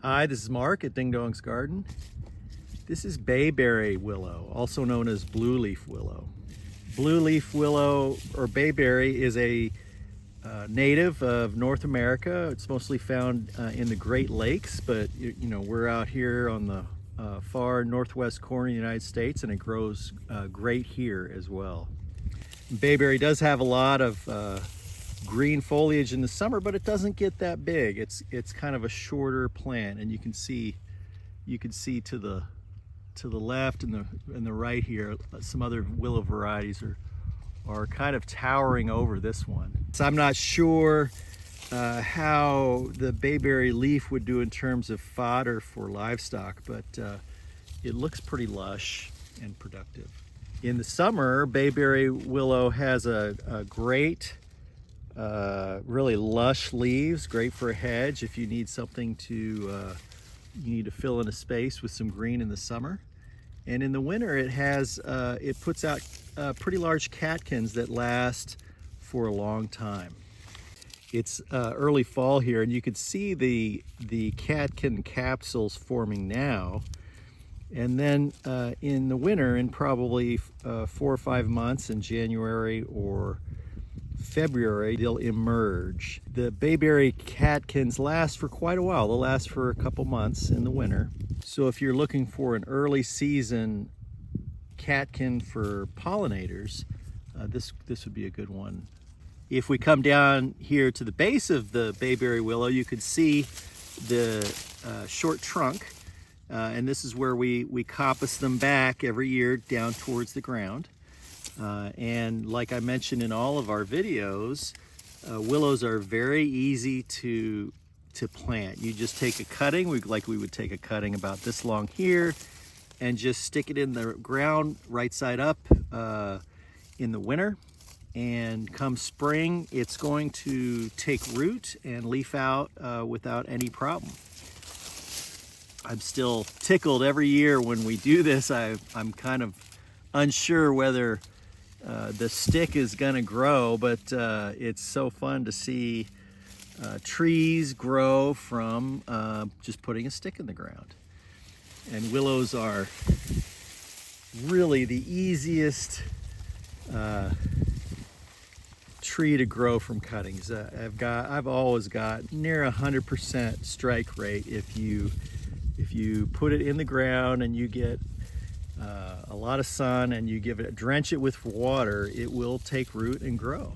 Hi, this is Mark at Ding Dong's Garden. This is Bayberry Willow, also known as Blueleaf Willow. Blueleaf Willow, or Bayberry, is a native of North America. It's mostly found in the Great Lakes, but we're out here on the far northwest corner of the United States, and it grows great here as well. Bayberry does have a lot of green foliage in the summer, but it doesn't get that big. It's kind of a shorter plant, and you can see to the left and the right here, some other willow varieties are kind of towering over this one. So I'm not sure how the bayberry leaf would do in terms of fodder for livestock, but it looks pretty lush and productive. In the summer, bayberry willow has a great, really lush leaves, great for a hedge if you need something to fill in a space with some green in the summer. And in the winter, it puts out pretty large catkins that last for a long time. It's early fall here, and you can see the catkin capsules forming now. And then in the winter, in probably 4 or 5 months, in January or February, they'll emerge. The bayberry catkins last for quite a while. They'll last for a couple months in the winter. So if you're looking for an early season catkin for pollinators, this would be a good one. If we come down here to the base of the bayberry willow, you can see the short trunk, and this is where we coppice them back every year down towards the ground. And like I mentioned in all of our videos, willows are very easy to plant. You just take a cutting, like we would take a cutting about this long here, and just stick it in the ground right side up in the winter. And come spring, it's going to take root and leaf out without any problem. I'm still tickled every year when we do this. I'm kind of unsure whether the stick is going to grow, but it's so fun to see trees grow from just putting a stick in the ground. And willows are really the easiest tree to grow from cuttings. I've always got near 100% strike rate. If you put it in the ground and you get a lot of sun and you drench it with water, it will take root and grow.